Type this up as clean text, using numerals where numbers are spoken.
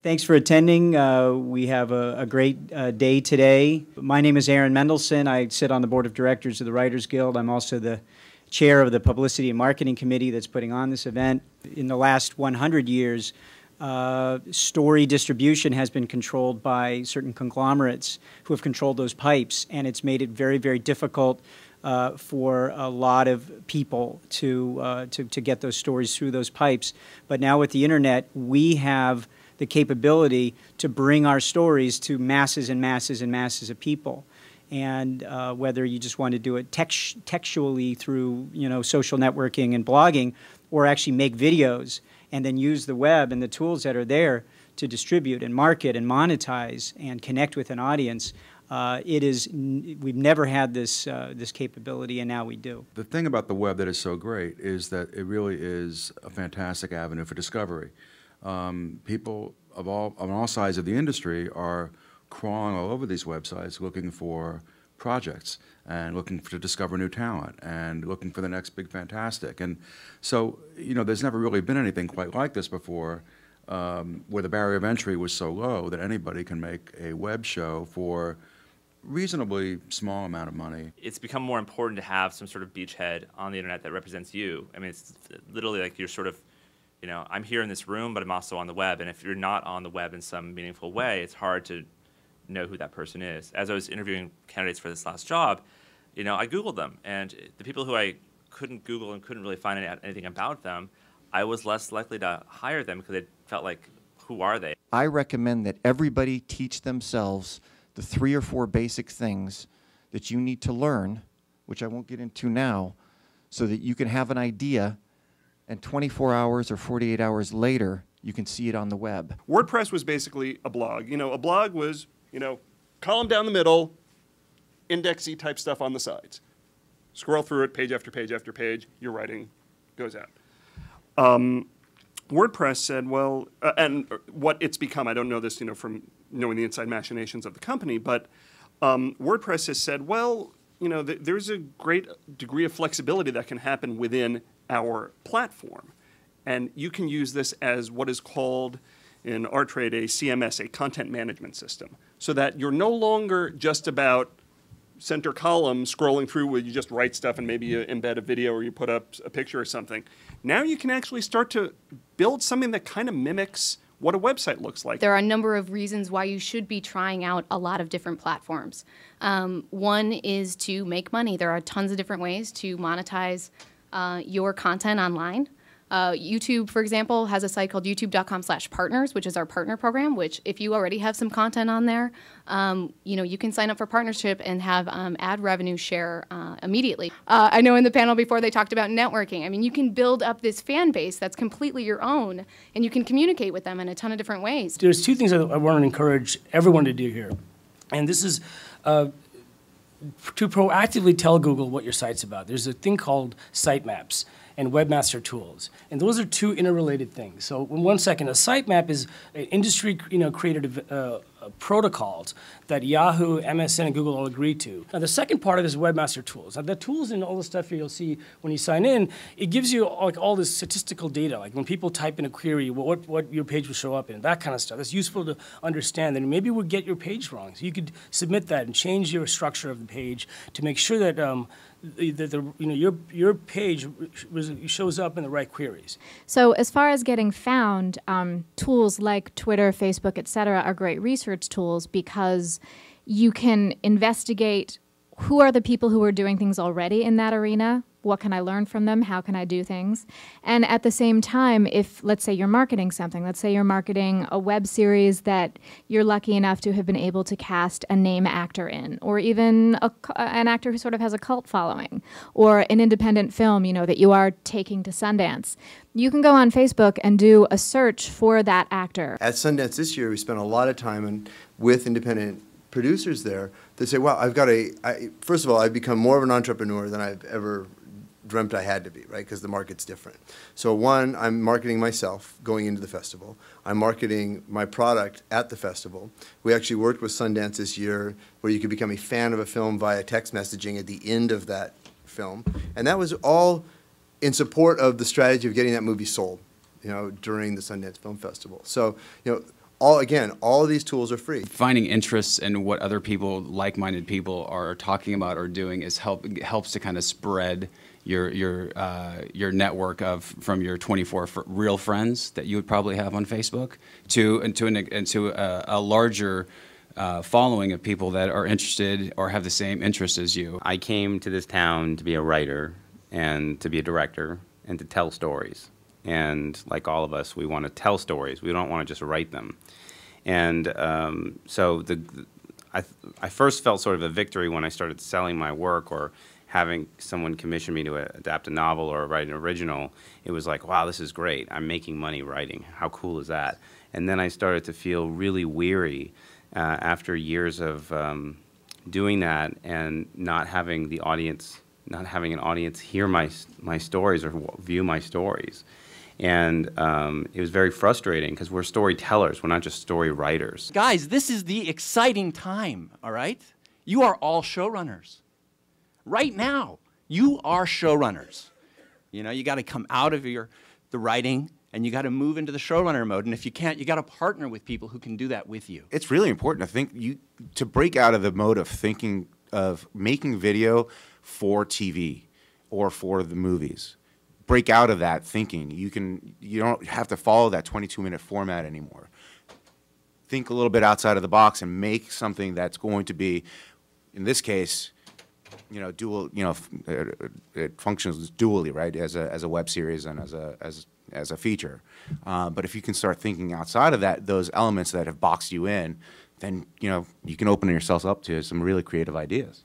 Thanks for attending. We have a great day today. My name is Aaron Mendelson. I sit on the board of directors of the Writers Guild. I'm also the chair of the Publicity and Marketing Committee that's putting on this event. In the last 100 years, story distribution has been controlled by certain conglomerates who have controlled those pipes, and it's made it very, very difficult for a lot of people to get those stories through those pipes. But now with the internet, we have the capability to bring our stories to masses and masses and masses of people. And whether you just want to do it textually through, social networking and blogging, or actually make videos and then use the web and the tools that are there to distribute and market and monetize and connect with an audience, we've never had this capability, and now we do. The thing about the web that is so great is that it really is a fantastic avenue for discovery. People on all sides of the industry are crawling all over these websites looking for projects and looking to discover new talent and looking for the next big fantastic. And so, there's never really been anything quite like this before, where the barrier of entry was so low that anybody can make a web show for reasonably small amount of money. It's become more important to have some sort of beachhead on the internet that represents you. I mean, it's literally like you're sort of, I'm here in this room, but I'm also on the web. And if you're not on the web in some meaningful way, it's hard to know who that person is. As I was interviewing candidates for this last job, I Googled them. And the people who I couldn't Google and couldn't really find anything about them, I was less likely to hire them because it felt like, who are they? I recommend that everybody teach themselves the 3 or 4 basic things that you need to learn, which I won't get into now, so that you can have an idea, and 24 hours or 48 hours later, you can see it on the web. WordPress was basically a blog. A blog was, column down the middle, indexy type stuff on the sides. Scroll through it, page after page after page, your writing goes out. WordPress said, well, and what it's become, I don't know this, from knowing the inside machinations of the company, but WordPress has said, well, there's a great degree of flexibility that can happen within our platform. And you can use this as what is called in our trade a CMS, a content management system, so that you're no longer just about center column scrolling through where you just write stuff and maybe you embed a video or you put up a picture or something. Now you can actually start to build something that kind of mimics what a website looks like. There are a number of reasons why you should be trying out a lot of different platforms. One is to make money. There are tons of different ways to monetize your content online. YouTube, for example, has a site called youtube.com/partners, which is our partner program, which if you already have some content on there, you can sign up for partnership and have ad revenue share immediately. I know in the panel before they talked about networking. I mean, you can build up this fan base that's completely your own, and you can communicate with them in a ton of different ways. There's 2 things I want to encourage everyone to do here, and this is to proactively tell Google what your site's about. There's a thing called sitemaps and webmaster tools, and those are 2 interrelated things. So in 1 second, a sitemap is an industry created protocols that Yahoo, MSN, and Google all agree to. Now the second part of this is webmaster tools. Now the tools and all the stuff you'll see when you sign in, it gives you like all this statistical data, like when people type in a query, what your page will show up in, that kind of stuff. It's useful to understand, and maybe we'll get your page wrong. So you could submit that and change your structure of the page to make sure that your page shows up in the right queries. So as far as getting found, tools like Twitter, Facebook, etc., are great research tools because you can investigate who are the people who are doing things already in that arena. What can I learn from them? How can I do things? And at the same time, if, let's say, you're marketing something, let's say you're marketing a web series that you're lucky enough to have been able to cast a name actor in, or even an actor who sort of has a cult following, or an independent film, that you are taking to Sundance, you can go on Facebook and do a search for that actor. At Sundance this year, we spent a lot of time with independent producers there. They say, wow, first of all, I've become more of an entrepreneur than I've ever dreamt I had to be, right? Because the market's different. So one, I'm marketing myself going into the festival. I'm marketing my product at the festival. We actually worked with Sundance this year where you could become a fan of a film via text messaging at the end of that film. And that was all in support of the strategy of getting that movie sold, during the Sundance Film Festival. So, all of these tools are free. Finding interests in what other people, like-minded people, are talking about or doing helps to kind of spread your network from your 24 real friends that you would probably have on Facebook to a larger following of people that are interested or have the same interests as you. I came to this town to be a writer and to be a director and to tell stories. And like all of us, we want to tell stories. We don't want to just write them. And so I first felt sort of a victory when I started selling my work or having someone commission me to adapt a novel or write an original. It was like, wow, this is great. I'm making money writing. How cool is that? And then I started to feel really weary after years of doing that and not having an audience hear my stories or view my stories. And it was very frustrating because we're storytellers. We're not just story writers. Guys, this is the exciting time, all right? You are all showrunners. Right now, you are showrunners. You know, you got to come out of the writing and you got to move into the showrunner mode. And if you can't, you got to partner with people who can do that with you. It's really important, I think, to break out of the mode of thinking of making video for TV or for the movies. Break out of that thinking. You don't have to follow that 22-minute format anymore. Think a little bit outside of the box and make something that's going to be, in this case, dual. It functions dually, right? As a web series and as a feature. But if you can start thinking outside of those elements that have boxed you in, then you can open yourself up to some really creative ideas.